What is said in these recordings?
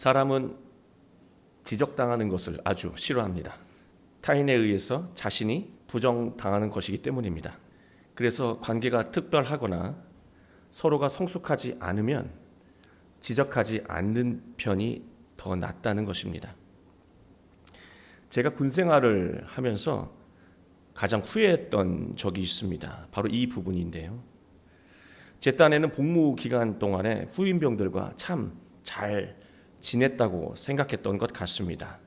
사람은 지적당하는 것을 아주 싫어합니다. 타인에 의해서 자신이 부정당하는 것이기 때문입니다. 그래서 관계가 특별하거나 서로가 성숙하지 않으면 지적하지 않는 편이 더 낫다는 것입니다. 제가 군 생활을 하면서 가장 후회했던 적이 있습니다. 바로 이 부분인데요. 제 딴에는 복무 기간 동안에 후임병들과 참 잘 지냈다고 생각했던 것 같습니다.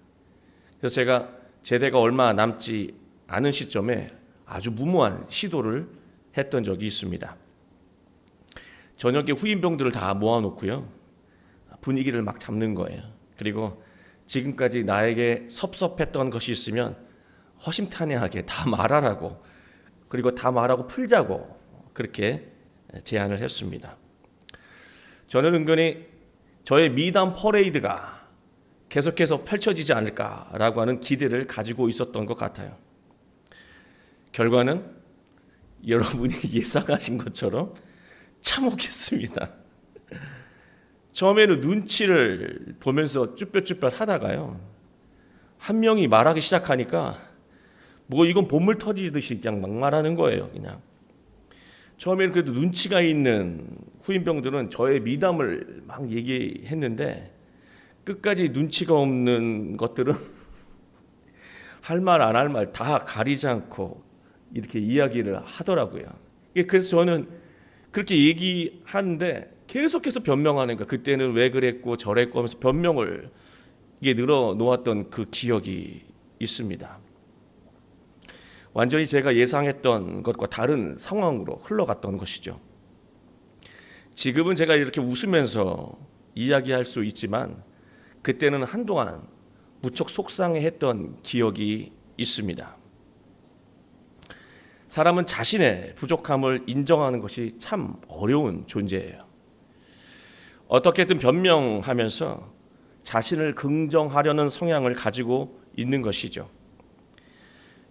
그래서 제가 제대가 얼마 남지 않은 시점에 아주 무모한 시도를 했던 적이 있습니다. 저녁에 후임병들을 다 모아놓고요, 분위기를 막 잡는 거예요. 그리고 지금까지 나에게 섭섭했던 것이 있으면 허심탄회하게 다 말하라고, 그리고 다 말하고 풀자고 그렇게 제안을 했습니다. 저는 은근히 저의 미담 퍼레이드가 계속해서 펼쳐지지 않을까라고 하는 기대를 가지고 있었던 것 같아요. 결과는 여러분이 예상하신 것처럼 참혹했습니다. 처음에는 눈치를 보면서 쭈뼛쭈뼛 하다가요, 한 명이 말하기 시작하니까 뭐 이건 본물 터지듯이 그냥 막 말하는 거예요. 그냥 처음에는 그래도 눈치가 있는 후임병들은 저의 미담을 막 얘기했는데, 끝까지 눈치가 없는 것들은 할 말 안 할 말 다 가리지 않고 이렇게 이야기를 하더라고요. 그래서 저는 그렇게 얘기하는데 계속해서 변명하는 거예요. 그때는 왜 그랬고 저랬고 하면서 변명을 이게 늘어 놓았던 그 기억이 있습니다. 완전히 제가 예상했던 것과 다른 상황으로 흘러갔던 것이죠. 지금은 제가 이렇게 웃으면서 이야기할 수 있지만 그때는 한동안 무척 속상해했던 기억이 있습니다. 사람은 자신의 부족함을 인정하는 것이 참 어려운 존재예요. 어떻게든 변명하면서 자신을 긍정하려는 성향을 가지고 있는 것이죠.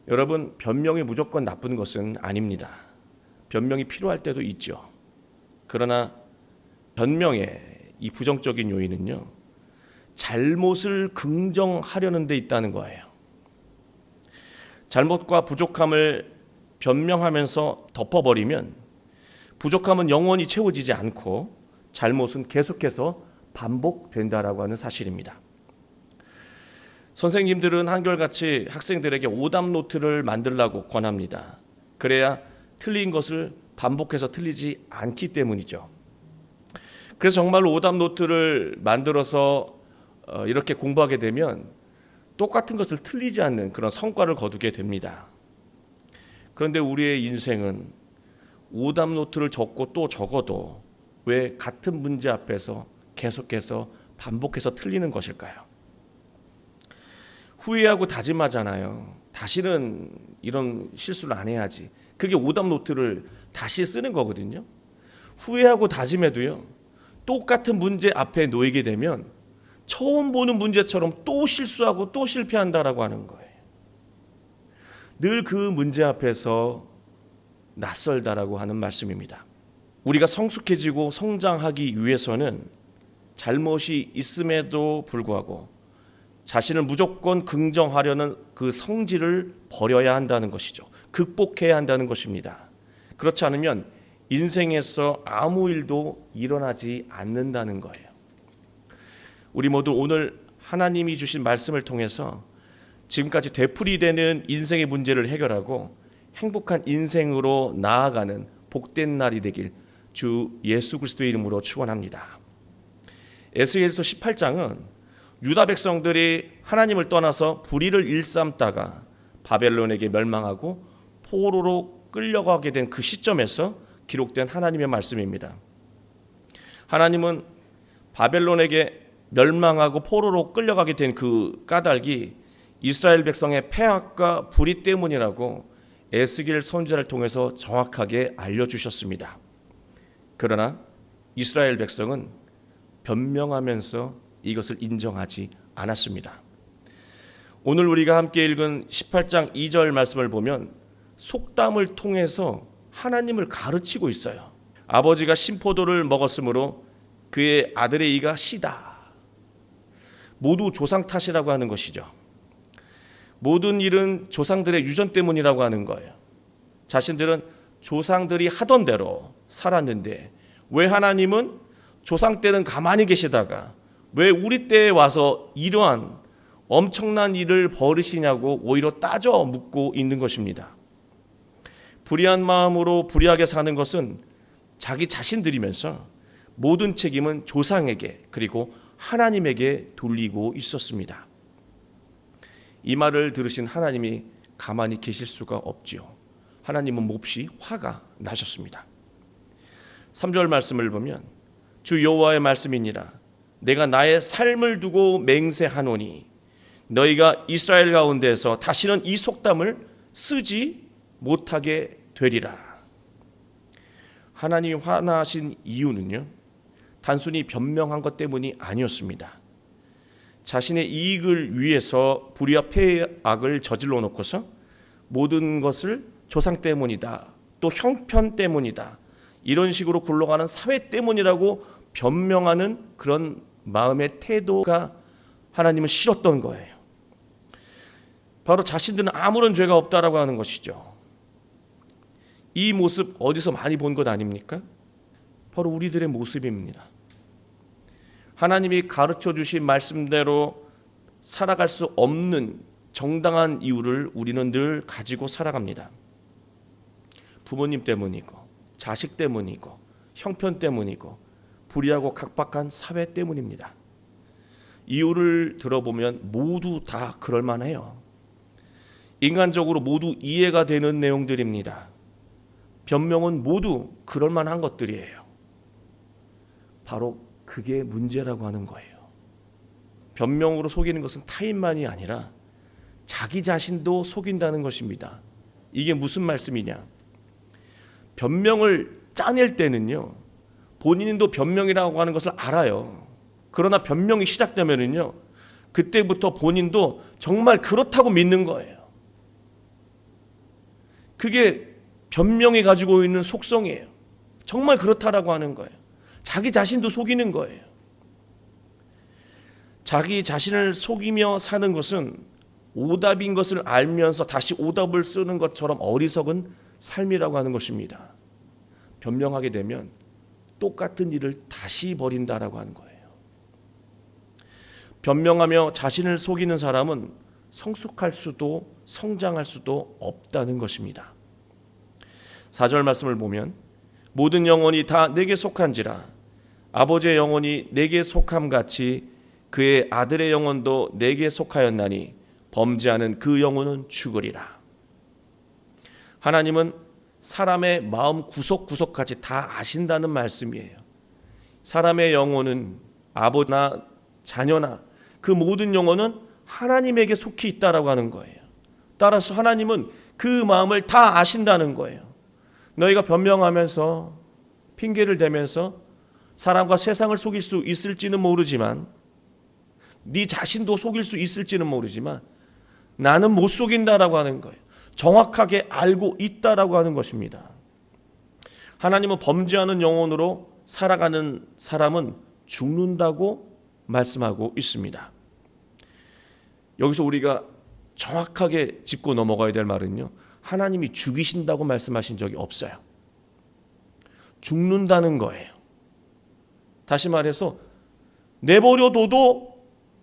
여러분, 변명이 무조건 나쁜 것은 아닙니다. 변명이 필요할 때도 있죠. 그러나 변명의 이 부정적인 요인은요, 잘못을 긍정하려는 데 있다는 거예요. 잘못과 부족함을 변명하면서 덮어버리면 부족함은 영원히 채워지지 않고 잘못은 계속해서 반복된다라고 하는 사실입니다. 선생님들은 한결같이 학생들에게 오답 노트를 만들라고 권합니다. 그래야 틀린 것을 반복해서 틀리지 않기 때문이죠. 그래서 정말로 오답 노트를 만들어서 이렇게 공부하게 되면 똑같은 것을 틀리지 않는 그런 성과를 거두게 됩니다. 그런데 우리의 인생은 오답 노트를 적고 또 적어도 왜 같은 문제 앞에서 계속해서 반복해서 틀리는 것일까요? 후회하고 다짐하잖아요. 다시는 이런 실수를 안 해야지. 그게 오답 노트를 다시 쓰는 거거든요. 후회하고 다짐해도요, 똑같은 문제 앞에 놓이게 되면 처음 보는 문제처럼 또 실수하고 또 실패한다라고 하는 거예요. 늘 그 문제 앞에서 낯설다라고 하는 말씀입니다. 우리가 성숙해지고 성장하기 위해서는 잘못이 있음에도 불구하고 자신을 무조건 긍정하려는 그 성질을 버려야 한다는 것이죠. 극복해야 한다는 것입니다. 그렇지 않으면 인생에서 아무 일도 일어나지 않는다는 거예요. 우리 모두 오늘 하나님이 주신 말씀을 통해서 지금까지 되풀이되는 인생의 문제를 해결하고 행복한 인생으로 나아가는 복된 날이 되길 주 예수 그리스도의 이름으로 축원합니다. 에스겔서 18장은 유다 백성들이 하나님을 떠나서 불의를 일삼다가 바벨론에게 멸망하고 포로로 끌려가게 된 그 시점에서 기록된 하나님의 말씀입니다. 하나님은 바벨론에게 멸망하고 포로로 끌려가게 된 그 까닭이 이스라엘 백성의 패악과 불의 때문이라고 에스겔 선지자를 통해서 정확하게 알려주셨습니다. 그러나 이스라엘 백성은 변명하면서 이것을 인정하지 않았습니다. 오늘 우리가 함께 읽은 18장 2절 말씀을 보면 속담을 통해서 하나님을 가르치고 있어요. 아버지가 신포도를 먹었으므로 그의 아들의 이가 시다. 모두 조상 탓이라고 하는 것이죠. 모든 일은 조상들의 유전 때문이라고 하는 거예요. 자신들은 조상들이 하던 대로 살았는데 왜 하나님은 조상 때는 가만히 계시다가 왜 우리 때에 와서 이러한 엄청난 일을 벌이시냐고 오히려 따져 묻고 있는 것입니다. 불의한 마음으로 불의하게 사는 것은 자기 자신들이면서 모든 책임은 조상에게 그리고 하나님에게 돌리고 있었습니다. 이 말을 들으신 하나님이 가만히 계실 수가 없지요. 하나님은 몹시 화가 나셨습니다. 3절 말씀을 보면 주 여호와의 말씀이니라 내가 나의 삶을 두고 맹세하노니 너희가 이스라엘 가운데에서 다시는 이 속담을 쓰지 못하게 되리라. 하나님이 화나신 이유는요, 단순히 변명한 것 때문이 아니었습니다. 자신의 이익을 위해서 불의와 폐악을 저질러 놓고서 모든 것을 조상 때문이다, 또 형편 때문이다, 이런 식으로 굴러가는 사회 때문이라고 변명하는 그런 마음의 태도가 하나님은 싫었던 거예요. 바로 자신들은 아무런 죄가 없다라고 하는 것이죠. 이 모습 어디서 많이 본 것 아닙니까? 바로 우리들의 모습입니다. 하나님이 가르쳐 주신 말씀대로 살아갈 수 없는 정당한 이유를 우리는 늘 가지고 살아갑니다. 부모님 때문이고 자식 때문이고 형편 때문이고 불의하고 각박한 사회 때문입니다. 이유를 들어보면 모두 다 그럴 만해요. 인간적으로 모두 이해가 되는 내용들입니다. 변명은 모두 그럴 만한 것들이에요. 바로 그게 문제라고 하는 거예요. 변명으로 속이는 것은 타인만이 아니라 자기 자신도 속인다는 것입니다. 이게 무슨 말씀이냐? 변명을 짜낼 때는요, 본인도 변명이라고 하는 것을 알아요. 그러나 변명이 시작되면은요, 그때부터 본인도 정말 그렇다고 믿는 거예요. 그게 변명이 가지고 있는 속성이에요. 정말 그렇다라고 하는 거예요. 자기 자신도 속이는 거예요. 자기 자신을 속이며 사는 것은 오답인 것을 알면서 다시 오답을 쓰는 것처럼 어리석은 삶이라고 하는 것입니다. 변명하게 되면 똑같은 일을 다시 벌인다라고 하는 거예요. 변명하며 자신을 속이는 사람은 성숙할 수도 성장할 수도 없다는 것입니다. 4절 말씀을 보면 모든 영혼이 다 내게 속한지라 아버지의 영혼이 내게 속함같이 그의 아들의 영혼도 내게 속하였나니 범죄하는 그 영혼은 죽으리라. 하나님은 사람의 마음 구석구석까지 다 아신다는 말씀이에요. 사람의 영혼은 아버지나 자녀나 그 모든 영혼은 하나님에게 속히 있다라고 하는 거예요. 따라서 하나님은 그 마음을 다 아신다는 거예요. 너희가 변명하면서 핑계를 대면서 사람과 세상을 속일 수 있을지는 모르지만 네 자신도 속일 수 있을지는 모르지만 나는 못 속인다라고 하는 거예요. 정확하게 알고 있다라고 하는 것입니다. 하나님은 범죄하는 영혼으로 살아가는 사람은 죽는다고 말씀하고 있습니다. 여기서 우리가 정확하게 짚고 넘어가야 될 말은요, 하나님이 죽이신다고 말씀하신 적이 없어요. 죽는다는 거예요. 다시 말해서 내버려둬도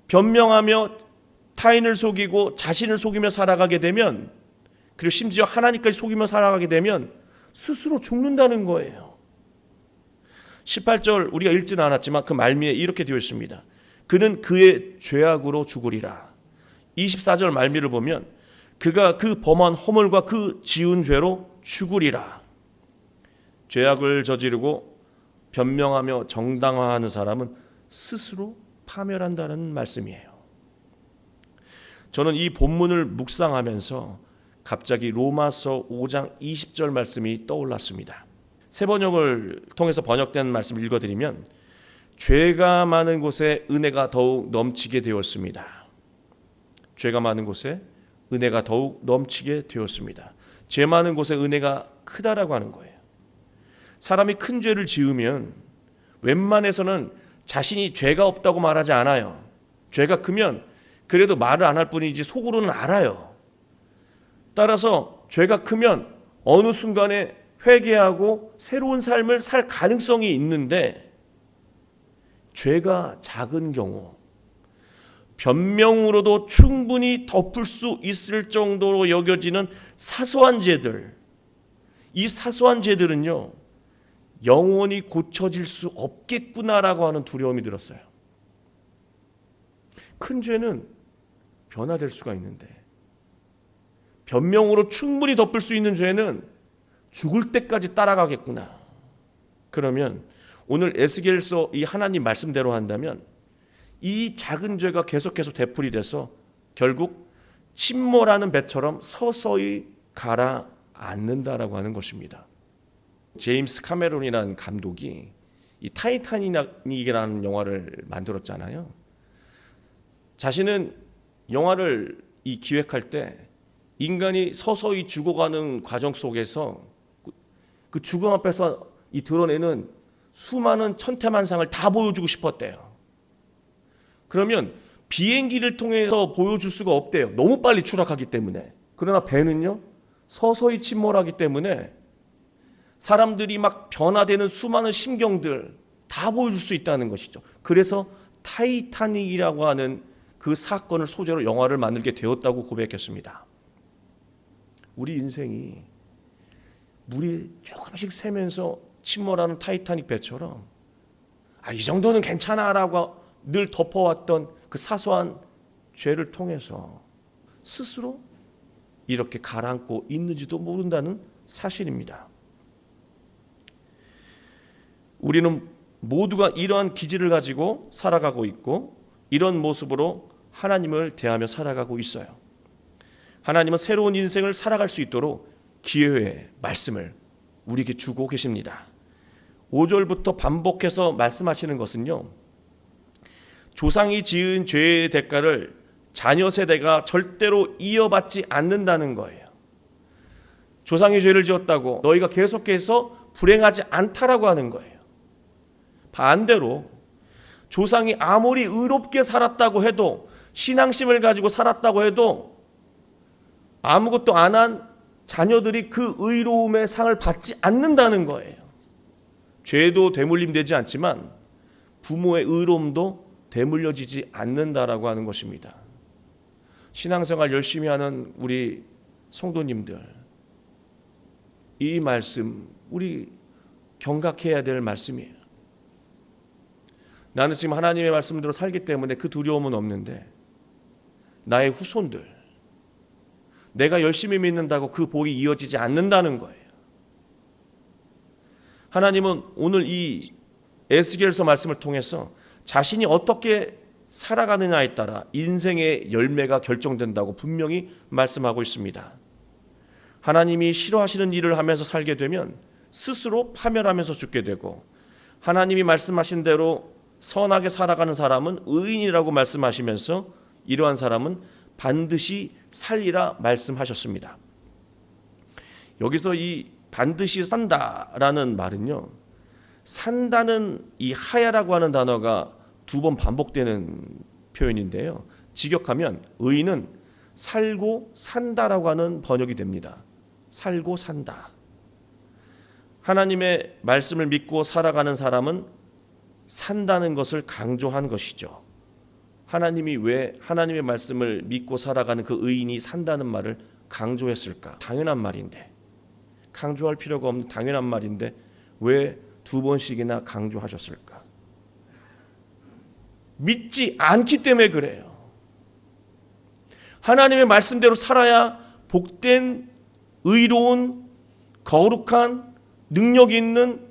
변명하며 타인을 속이고 자신을 속이며 살아가게 되면, 그리고 심지어 하나님까지 속이며 살아가게 되면 스스로 죽는다는 거예요. 18절 우리가 읽지는 않았지만 그 말미에 이렇게 되어 있습니다. 그는 그의 죄악으로 죽으리라. 24절 말미를 보면 그가 그 범한 허물과 그 지은 죄로 죽으리라. 죄악을 저지르고 변명하며 정당화하는 사람은 스스로 파멸한다는 말씀이에요. 저는 이 본문을 묵상하면서 갑자기 로마서 5장 20절 말씀이 떠올랐습니다. 새 번역을 통해서 번역된 말씀을 읽어드리면 죄가 많은 곳에 은혜가 더욱 넘치게 되었습니다. 죄가 많은 곳에 은혜가 더욱 넘치게 되었습니다. 죄 많은 곳에 은혜가 크다라고 하는 거예요. 사람이 큰 죄를 지으면 웬만해서는 자신이 죄가 없다고 말하지 않아요. 죄가 크면 그래도 말을 안 할 뿐이지 속으로는 알아요. 따라서 죄가 크면 어느 순간에 회개하고 새로운 삶을 살 가능성이 있는데, 죄가 작은 경우 변명으로도 충분히 덮을 수 있을 정도로 여겨지는 사소한 죄들, 이 사소한 죄들은요 영원히 고쳐질 수 없겠구나라고 하는 두려움이 들었어요. 큰 죄는 변화될 수가 있는데, 변명으로 충분히 덮을 수 있는 죄는 죽을 때까지 따라가겠구나. 그러면 오늘 에스겔서 이 하나님 말씀대로 한다면 이 작은 죄가 계속해서 되풀이 돼서 결국 침몰하는 배처럼 서서히 가라앉는다라고 하는 것입니다. 제임스 카메론이라는 감독이 이 타이타닉이라는 영화를 만들었잖아요. 자신은 영화를 기획할 때 인간이 서서히 죽어가는 과정 속에서 그 죽음 앞에서 드러내는 수많은 천태만상을 다 보여주고 싶었대요. 그러면 비행기를 통해서 보여줄 수가 없대요. 너무 빨리 추락하기 때문에. 그러나 배는요 서서히 침몰하기 때문에 사람들이 막 변화되는 수많은 심경들 다 보여줄 수 있다는 것이죠. 그래서 타이타닉이라고 하는 그 사건을 소재로 영화를 만들게 되었다고 고백했습니다. 우리 인생이 물이 조금씩 새면서 침몰하는 타이타닉 배처럼 이 정도는 괜찮아라고 늘 덮어왔던 그 사소한 죄를 통해서 스스로 이렇게 가라앉고 있는지도 모른다는 사실입니다. 우리는 모두가 이러한 기질을 가지고 살아가고 있고 이런 모습으로 하나님을 대하며 살아가고 있어요. 하나님은 새로운 인생을 살아갈 수 있도록 기회의 말씀을 우리에게 주고 계십니다. 5절부터 반복해서 말씀하시는 것은요, 조상이 지은 죄의 대가를 자녀 세대가 절대로 이어받지 않는다는 거예요. 조상이 죄를 지었다고 너희가 계속해서 불행하지 않다라고 하는 거예요. 반대로 조상이 아무리 의롭게 살았다고 해도, 신앙심을 가지고 살았다고 해도 아무것도 안 한 자녀들이 그 의로움의 상을 받지 않는다는 거예요. 죄도 되물림 되지 않지만 부모의 의로움도 되물려지지 않는다라고 하는 것입니다. 신앙생활 열심히 하는 우리 성도님들, 이 말씀 우리 경각해야 될 말씀이에요. 나는 지금 하나님의 말씀대로 살기 때문에 그 두려움은 없는데 나의 후손들, 내가 열심히 믿는다고 그 복이 이어지지 않는다는 거예요. 하나님은 오늘 이 에스겔서 말씀을 통해서 자신이 어떻게 살아가느냐에 따라 인생의 열매가 결정된다고 분명히 말씀하고 있습니다. 하나님이 싫어하시는 일을 하면서 살게 되면 스스로 파멸하면서 죽게 되고, 하나님이 말씀하신 대로 선하게 살아가는 사람은 의인이라고 말씀하시면서 이러한 사람은 반드시 살리라 말씀하셨습니다. 여기서 이 반드시 산다라는 말은요, 산다는 이 하야라고 하는 단어가 2번 반복되는 표현인데요, 직역하면 의인은 살고 산다라고 하는 번역이 됩니다. 살고 산다. 하나님의 말씀을 믿고 살아가는 사람은 산다는 것을 강조한 것이죠. 하나님이 왜 하나님의 말씀을 믿고 살아가는 그 의인이 산다는 말을 강조했을까? 당연한 말인데, 강조할 필요가 없는 당연한 말인데 왜 2번씩이나 강조하셨을까? 믿지 않기 때문에 그래요. 하나님의 말씀대로 살아야 복된, 의로운, 거룩한, 능력 있는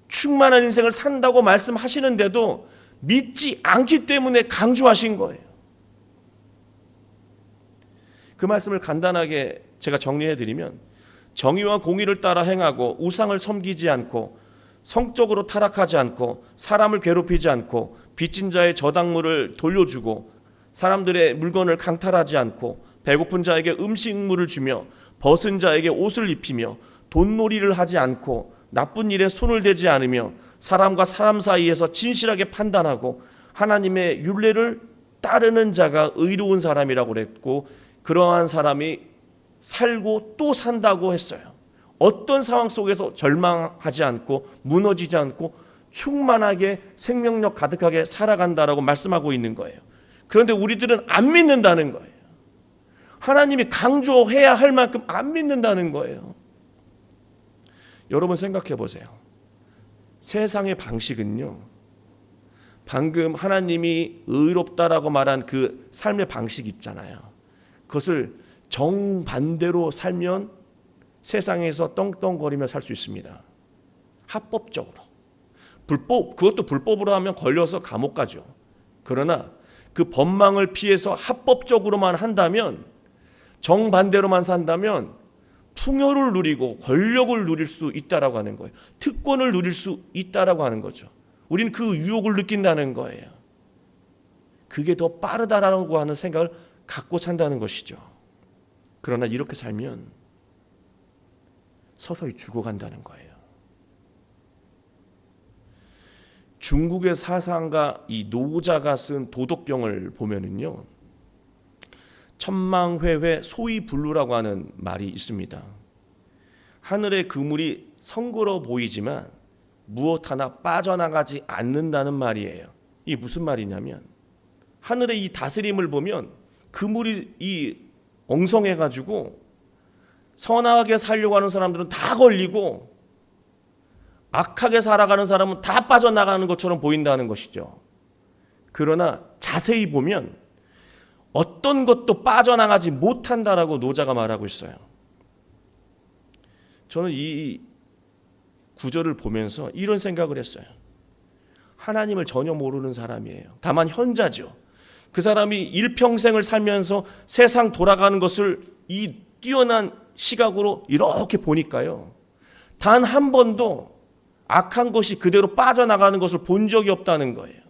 충만한 인생을 산다고 말씀하시는데도 믿지 않기 때문에 강조하신 거예요. 그 말씀을 간단하게 제가 정리해드리면, 정의와 공의를 따라 행하고 우상을 섬기지 않고 성적으로 타락하지 않고 사람을 괴롭히지 않고 빚진 자의 저당물을 돌려주고 사람들의 물건을 강탈하지 않고 배고픈 자에게 음식물을 주며 벗은 자에게 옷을 입히며 돈놀이를 하지 않고 나쁜 일에 손을 대지 않으며 사람과 사람 사이에서 진실하게 판단하고 하나님의 율례를 따르는 자가 의로운 사람이라고 그랬고, 그러한 사람이 살고 또 산다고 했어요. 어떤 상황 속에서 절망하지 않고 무너지지 않고 충만하게 생명력 가득하게 살아간다라고 말씀하고 있는 거예요. 그런데 우리들은 안 믿는다는 거예요. 하나님이 강조해야 할 만큼 안 믿는다는 거예요. 여러분 생각해 보세요. 세상의 방식은요, 방금 하나님이 의롭다라고 말한 그 삶의 방식 있잖아요. 그것을 정반대로 살면 세상에서 떵떵거리며 살 수 있습니다. 합법적으로. 그것도 불법으로 하면 걸려서 감옥 가죠. 그러나 그 법망을 피해서 합법적으로만 한다면, 정반대로만 산다면 풍요를 누리고 권력을 누릴 수 있다라고 하는 거예요. 특권을 누릴 수 있다라고 하는 거죠. 우리는 그 유혹을 느낀다는 거예요. 그게 더 빠르다라고 하는 생각을 갖고 산다는 것이죠. 그러나 이렇게 살면 서서히 죽어간다는 거예요. 중국의 사상가 이 노자가 쓴 도덕경을 보면은요, 천망회회 소위불루라고 하는 말이 있습니다. 하늘의 그물이 성그러 보이지만 무엇 하나 빠져나가지 않는다는 말이에요. 이게 무슨 말이냐면, 하늘의 이 다스림을 보면 그물이 이 엉성해가지고 선하게 살려고 하는 사람들은 다 걸리고 악하게 살아가는 사람은 다 빠져나가는 것처럼 보인다는 것이죠. 그러나 자세히 보면 어떤 것도 빠져나가지 못한다라고 노자가 말하고 있어요. 저는 이 구절을 보면서 이런 생각을 했어요. 하나님을 전혀 모르는 사람이에요. 다만 현자죠. 그 사람이 일평생을 살면서 세상 돌아가는 것을 이 뛰어난 시각으로 이렇게 보니까요, 단 한 번도 악한 것이 그대로 빠져나가는 것을 본 적이 없다는 거예요.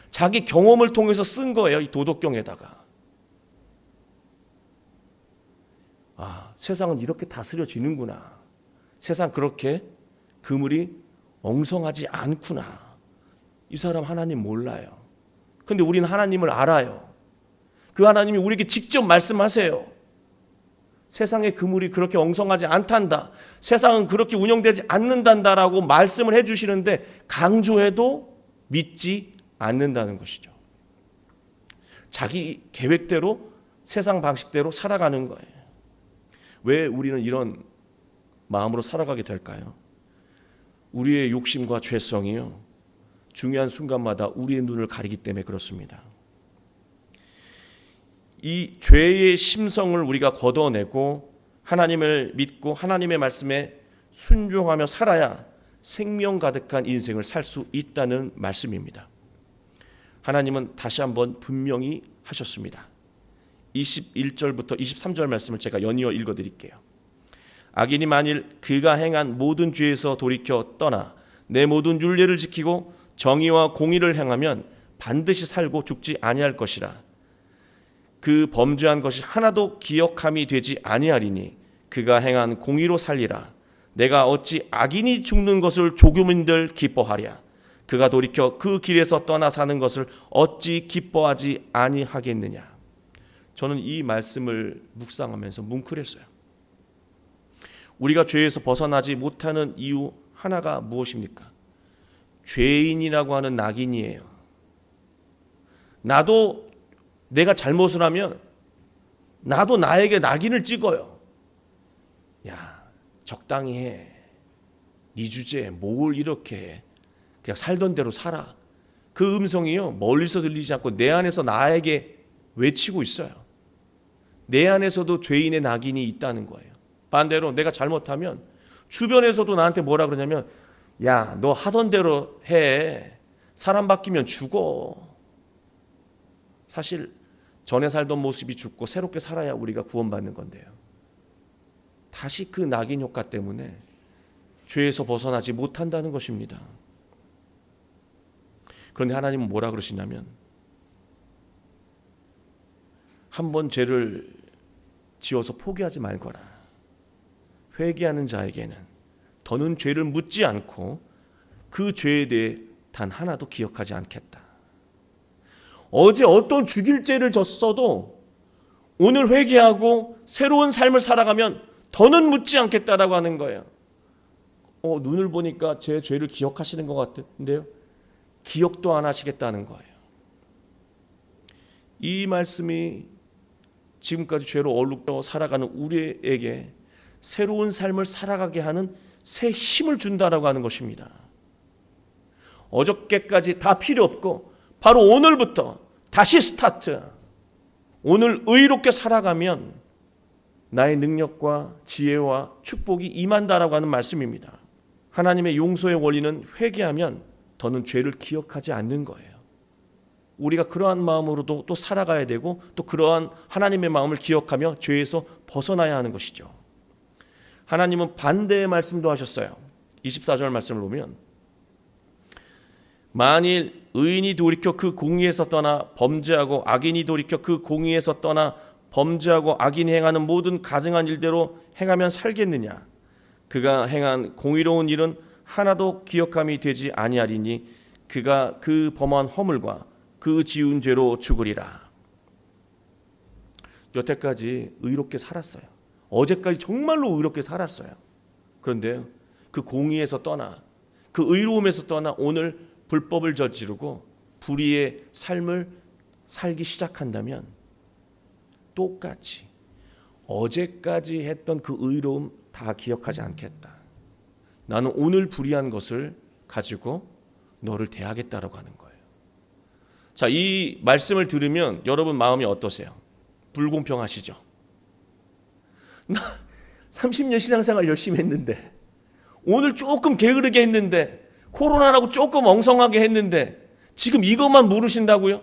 자기 경험을 통해서 쓴 거예요, 이 도덕경에다가. 아, 세상은 이렇게 다스려지는구나. 세상 그렇게 그물이 엉성하지 않구나. 이 사람 하나님 몰라요. 근데 우리는 하나님을 알아요. 그 하나님이 우리에게 직접 말씀하세요. 세상의 그물이 그렇게 엉성하지 않단다. 세상은 그렇게 운영되지 않는단다라고 말씀을 해주시는데 강조해도 믿지 않는다는 것이죠. 자기 계획대로 세상 방식대로 살아가는 거예요. 왜 우리는 이런 마음으로 살아가게 될까요? 우리의 욕심과 죄성이요, 중요한 순간마다 우리의 눈을 가리기 때문에 그렇습니다. 이 죄의 심성을 우리가 걷어내고 하나님을 믿고 하나님의 말씀에 순종하며 살아야 생명 가득한 인생을 살 수 있다는 말씀입니다. 하나님은 다시 한번 분명히 하셨습니다. 21절부터 23절 말씀을 제가 연이어 읽어드릴게요. 악인이 만일 그가 행한 모든 죄에서 돌이켜 떠나 내 모든 율례를 지키고 정의와 공의를 행하면 반드시 살고 죽지 아니할 것이라. 그 범죄한 것이 하나도 기억함이 되지 아니하리니 그가 행한 공의로 살리라. 내가 어찌 악인이 죽는 것을 조금인들 기뻐하랴. 그가 돌이켜 그 길에서 떠나 사는 것을 어찌 기뻐하지 아니하겠느냐. 저는 이 말씀을 묵상하면서 뭉클했어요. 우리가 죄에서 벗어나지 못하는 이유 하나가 무엇입니까? 죄인이라고 하는 낙인이에요. 나도 내가 잘못을 하면 나도 나에게 낙인을 찍어요. 야, 적당히 해. 네 주제에 뭘 이렇게 해. 그냥 살던 대로 살아. 그 음성이요, 멀리서 들리지 않고 내 안에서 나에게 외치고 있어요. 내 안에서도 죄인의 낙인이 있다는 거예요. 반대로 내가 잘못하면 주변에서도 나한테 뭐라 그러냐면, 야, 너 하던 대로 해. 사람 바뀌면 죽어. 사실 전에 살던 모습이 죽고 새롭게 살아야 우리가 구원받는 건데요. 다시 그 낙인 효과 때문에 죄에서 벗어나지 못한다는 것입니다. 그런데 하나님은 뭐라 그러시냐면, 한번 죄를 지어서 포기하지 말거라. 회개하는 자에게는 더는 죄를 묻지 않고 그 죄에 대해 단 하나도 기억하지 않겠다. 어제 어떤 죽일 죄를 졌어도 오늘 회개하고 새로운 삶을 살아가면 더는 묻지 않겠다라고 하는 거예요. 눈을 보니까 제 죄를 기억하시는 것 같은데요. 기억도 안 하시겠다는 거예요. 이 말씀이 지금까지 죄로 얼룩져 살아가는 우리에게 새로운 삶을 살아가게 하는 새 힘을 준다라고 하는 것입니다. 어저께까지 다 필요 없고 바로 오늘부터 다시 스타트. 오늘 의롭게 살아가면 나의 능력과 지혜와 축복이 임한다라고 하는 말씀입니다. 하나님의 용서의 원리는 회개하면 더는 죄를 기억하지 않는 거예요. 우리가 그러한 마음으로도 또 살아가야 되고 또 그러한 하나님의 마음을 기억하며 죄에서 벗어나야 하는 것이죠. 하나님은 반대의 말씀도 하셨어요. 24절 말씀을 보면 만일 의인이 돌이켜 그 공의에서 떠나 범죄하고 악인이 돌이켜 그 공의에서 떠나 범죄하고 악인이 행하는 모든 가증한 일대로 행하면 살겠느냐. 그가 행한 공의로운 일은 하나도 기억함이 되지 아니하리니 그가 그 범한 허물과 그 지은 죄로 죽으리라. 여태까지 의롭게 살았어요. 어제까지 정말로 의롭게 살았어요. 그런데 그 공의에서 떠나 그 의로움에서 떠나 오늘 불법을 저지르고 불의의 삶을 살기 시작한다면 똑같이 어제까지 했던 그 의로움 다 기억하지 않겠다. 나는 오늘 불의한 것을 가지고 너를 대하겠다라고 하는 거예요. 자, 이 말씀을 들으면 여러분 마음이 어떠세요? 불공평하시죠? 나 30년 신앙생활 열심히 했는데 오늘 조금 게으르게 했는데 코로나라고 조금 엉성하게 했는데 지금 이것만 물으신다고요?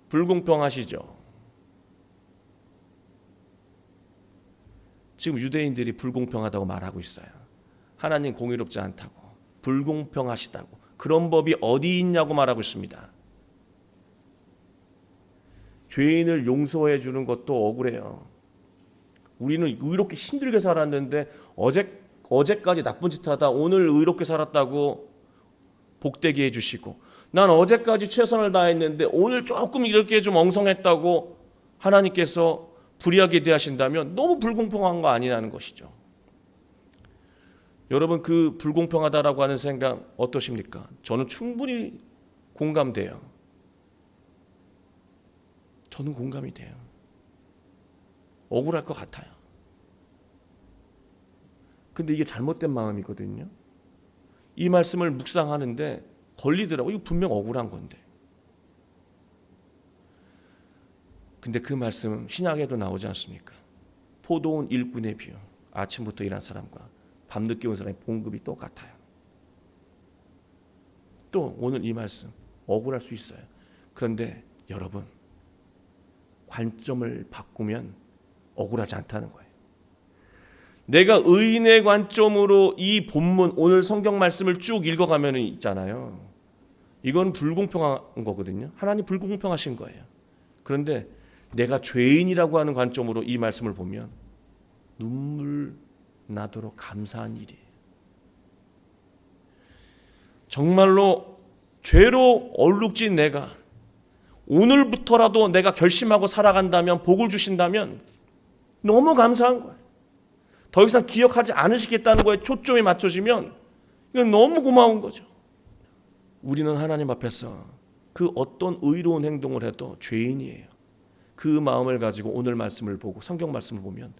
불공평하시죠? 지금 유대인들이 불공평하다고 말하고 있어요. 하나님 공의롭지 않다고, 불공평하시다고, 그런 법이 어디 있냐고 말하고 있습니다. 죄인을 용서해 주는 것도 억울해요. 우리는 이렇게 힘들게 살았는데 어제까지 나쁜 짓 하다 오늘 의롭게 살았다고 복되게 해주시고, 난 어제까지 최선을 다했는데 오늘 조금 이렇게 좀 엉성했다고 하나님께서 불의하게 대하신다면 너무 불공평한 거 아니냐는 것이죠. 여러분, 그 불공평하다라고 하는 생각 어떠십니까? 저는 충분히 공감돼요. 저는 공감이 돼요. 억울할 것 같아요. 근데 이게 잘못된 마음이거든요. 이 말씀을 묵상하는데 걸리더라고요. 이거 분명 억울한 건데. 근데 그 말씀 신약에도 나오지 않습니까? 포도원 일꾼의 비유. 아침부터 일한 사람과 밤늦게 온 사람의 봉급이 똑같아요. 또 오늘 이 말씀 억울할 수 있어요. 그런데 여러분, 관점을 바꾸면 억울하지 않다는 거예요. 내가 의인의 관점으로 이 본문 오늘 성경 말씀을 쭉 읽어가면 있잖아요. 이건 불공평한 거거든요. 하나님 불공평하신 거예요. 그런데 내가 죄인이라고 하는 관점으로 이 말씀을 보면 눈물 나도록 감사한 일이에요. 정말로 죄로 얼룩진 내가 오늘부터라도 내가 결심하고 살아간다면, 복을 주신다면 너무 감사한 거예요. 더 이상 기억하지 않으시겠다는 거에 초점이 맞춰지면 이건 너무 고마운 거죠. 우리는 하나님 앞에서 그 어떤 의로운 행동을 해도 죄인이에요. 그 마음을 가지고 오늘 말씀을 보고 성경 말씀을 보면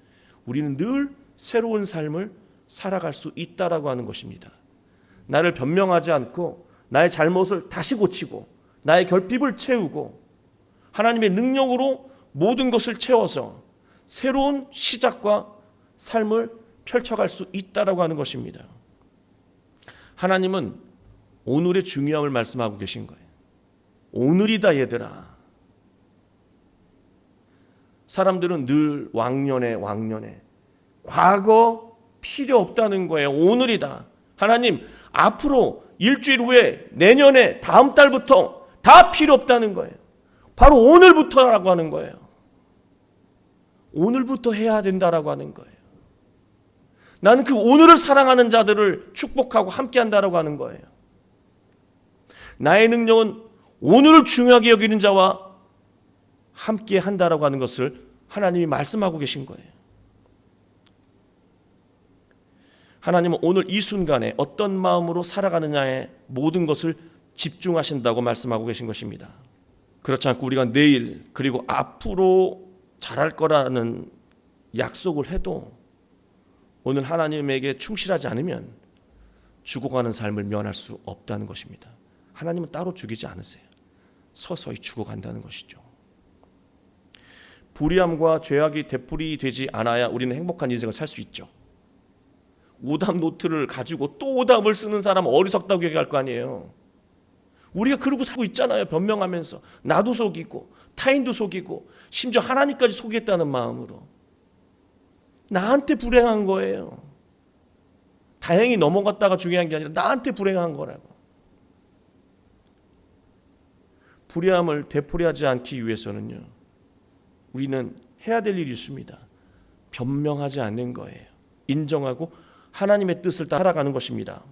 우리는 늘 새로운 삶을 살아갈 수 있다라고 하는 것입니다. 나를 변명하지 않고 나의 잘못을 다시 고치고 나의 결핍을 채우고 하나님의 능력으로 모든 것을 채워서 새로운 시작과 삶을 펼쳐갈 수 있다라고 하는 것입니다. 하나님은 오늘의 중요함을 말씀하고 계신 거예요. 오늘이다 얘들아. 사람들은 늘 왕년에 과거 필요 없다는 거예요. 오늘이다. 하나님, 앞으로 일주일 후에, 내년에, 다음 달부터 다 필요 없다는 거예요. 바로 오늘부터라고 하는 거예요. 오늘부터 해야 된다라고 하는 거예요. 나는 그 오늘을 사랑하는 자들을 축복하고 함께한다라고 하는 거예요. 나의 능력은 오늘을 중요하게 여기는 자와 함께 한다라고 하는 것을 하나님이 말씀하고 계신 거예요. 하나님은 오늘 이 순간에 어떤 마음으로 살아가느냐에 모든 것을 집중하신다고 말씀하고 계신 것입니다. 그렇지 않고 우리가 내일 그리고 앞으로 잘할 거라는 약속을 해도 오늘 하나님에게 충실하지 않으면 죽어가는 삶을 면할 수 없다는 것입니다. 하나님은 따로 죽이지 않으세요. 서서히 죽어간다는 것이죠. 불의함과 죄악이 되풀이 되지 않아야 우리는 행복한 인생을 살 수 있죠. 오답 노트를 가지고 또 오답을 쓰는 사람은 어리석다고 얘기할 거 아니에요. 우리가 그러고 살고 있잖아요. 변명하면서 나도 속이고 타인도 속이고 심지어 하나님까지 속이겠다는 마음으로. 나한테 불행한 거예요. 다행히 넘어갔다가 중요한 게 아니라 나한테 불행한 거라고. 불의함을 되풀이하지 않기 위해서는요, 우리는 해야 될 일이 있습니다. 변명하지 않는 거예요. 인정하고 하나님의 뜻을 따라가는 것입니다.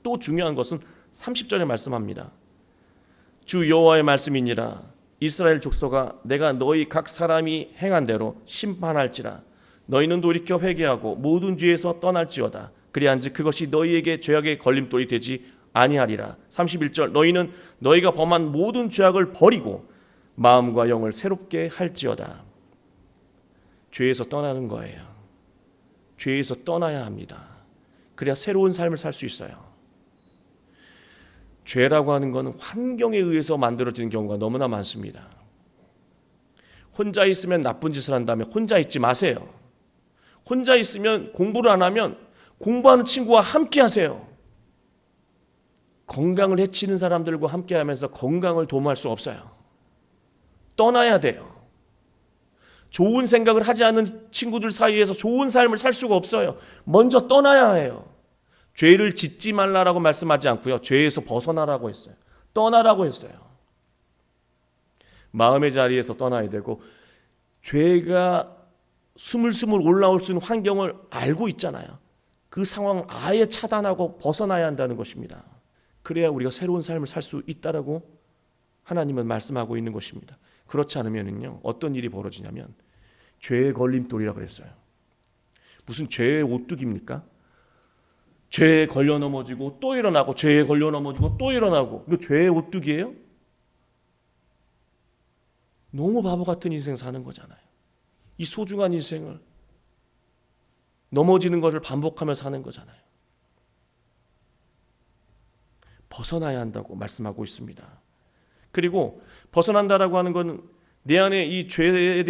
또 중요한 것은 30절에 말씀합니다. 주 여호와의 말씀이니라. 이스라엘 족속아, 내가 너희 각 사람이 행한 대로 심판할지라. 너희는 돌이켜 회개하고 모든 죄에서 떠날지어다. 그리한즉 그것이 너희에게 죄악의 걸림돌이 되지 아니하리라. 31절 너희는 너희가 범한 모든 죄악을 버리고 마음과 영을 새롭게 할지어다. 죄에서 떠나는 거예요. 죄에서 떠나야 합니다. 그래야 새로운 삶을 살 수 있어요. 죄라고 하는 것은 환경에 의해서 만들어지는 경우가 너무나 많습니다. 혼자 있으면 나쁜 짓을 한다면 혼자 있지 마세요. 혼자 있으면 공부를 안 하면 공부하는 친구와 함께 하세요. 건강을 해치는 사람들과 함께 하면서 건강을 도모할 수 없어요. 떠나야 돼요. 좋은 생각을 하지 않는 친구들 사이에서 좋은 삶을 살 수가 없어요. 먼저 떠나야 해요. 죄를 짓지 말라라고 말씀하지 않고요. 죄에서 벗어나라고 했어요. 떠나라고 했어요. 마음의 자리에서 떠나야 되고, 죄가 스물스물 올라올 수 있는 환경을 알고 있잖아요. 그 상황을 아예 차단하고 벗어나야 한다는 것입니다. 그래야 우리가 새로운 삶을 살 수 있다라고 하나님은 말씀하고 있는 것입니다. 그렇지 않으면요, 어떤 일이 벌어지냐면 죄의 걸림돌이라고 그랬어요. 무슨 죄의 오뚜기입니까? 죄에 걸려 넘어지고 또 일어나고, 죄에 걸려 넘어지고 또 일어나고. 이거 죄의 오뚜기예요? 너무 바보 같은 인생 사는 거잖아요. 이 소중한 인생을 넘어지는 것을 반복하며 사는 거잖아요. 벗어나야 한다고 말씀하고 있습니다. 그리고 벗어난다라고 하는 것은 내 안에 이 죄에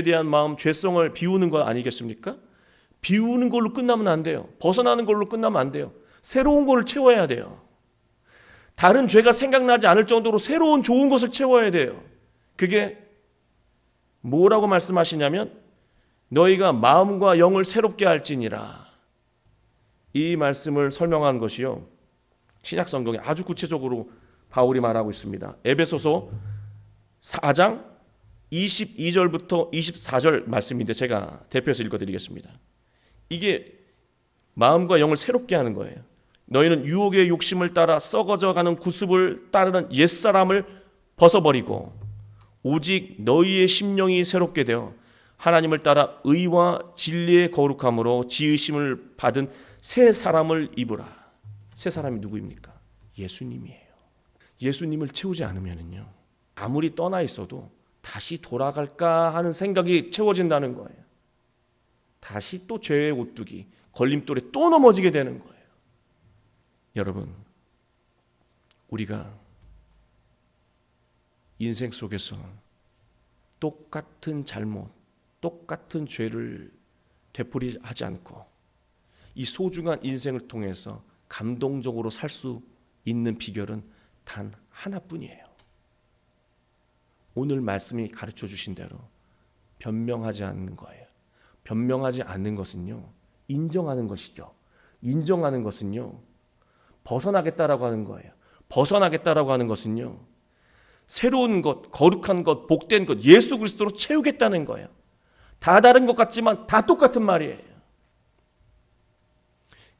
대한 마음, 죄성을 비우는 것 아니겠습니까? 비우는 걸로 끝나면 안 돼요. 벗어나는 걸로 끝나면 안 돼요. 새로운 것을 채워야 돼요. 다른 죄가 생각나지 않을 정도로 새로운 좋은 것을 채워야 돼요. 그게 뭐라고 말씀하시냐면 너희가 마음과 영을 새롭게 할지니라. 이 말씀을 설명한 것이요, 신약 성경에 아주 구체적으로 바울이 말하고 있습니다. 에베소서 4장 22절부터 24절 말씀인데 제가 대표해서 읽어드리겠습니다. 이게 마음과 영을 새롭게 하는 거예요. 너희는 유혹의 욕심을 따라 썩어져가는 구습을 따르는 옛사람을 벗어버리고 오직 너희의 심령이 새롭게 되어 하나님을 따라 의와 진리의 거룩함으로 지으심을 받은 새 사람을 입으라. 새 사람이 누구입니까? 예수님이에요. 예수님을 채우지 않으면요, 아무리 떠나 있어도 다시 돌아갈까 하는 생각이 채워진다는 거예요. 다시 또 죄의 오뚜기, 걸림돌에 또 넘어지게 되는 거예요. 여러분, 우리가 인생 속에서 똑같은 잘못, 똑같은 죄를 되풀이하지 않고 이 소중한 인생을 통해서 감동적으로 살 수 있는 비결은 단 하나뿐이에요. 오늘 말씀이 가르쳐 주신 대로 변명하지 않는 거예요. 변명하지 않는 것은요, 인정하는 것이죠. 인정하는 것은요, 벗어나겠다라고 하는 거예요. 벗어나겠다라고 하는 것은요, 새로운 것, 거룩한 것, 복된 것, 예수 그리스도로 채우겠다는 거예요. 다 다른 것 같지만 다 똑같은 말이에요.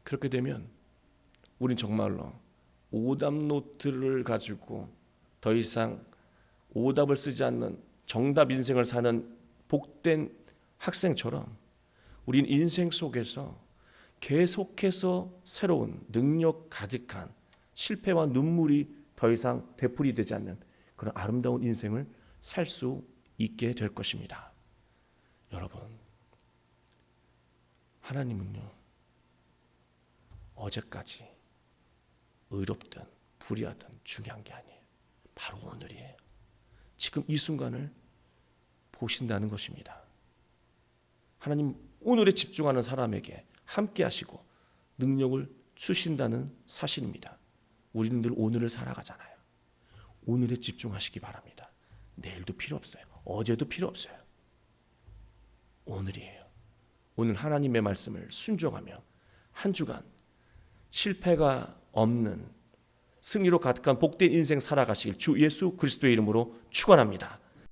그렇게 되면 우린 정말로 오답 노트를 가지고 더 이상 오답을 쓰지 않는 정답 인생을 사는 복된 학생처럼 우린 인생 속에서 계속해서 새로운 능력 가득한 실패와 눈물이 더 이상 되풀이되지 않는 그런 아름다운 인생을 살 수 있게 될 것입니다. 여러분, 하나님은요, 어제까지 의롭든 불의하든 중요한 게 아니에요. 바로 오늘이에요. 지금 이 순간을 보신다는 것입니다. 하나님 오늘에 집중하는 사람에게 함께 하시고 능력을 주신다는 사실입니다. 우리는 늘 오늘을 살아가잖아요. 오늘에 집중하시기 바랍니다. 내일도 필요 없어요. 어제도 필요 없어요. 오늘이에요. 오늘 하나님의 말씀을 순종하며 한 주간 실패가 없는 승리로 가득한 복된 인생 살아가시길 주 예수 그리스도의 이름으로 축원합니다.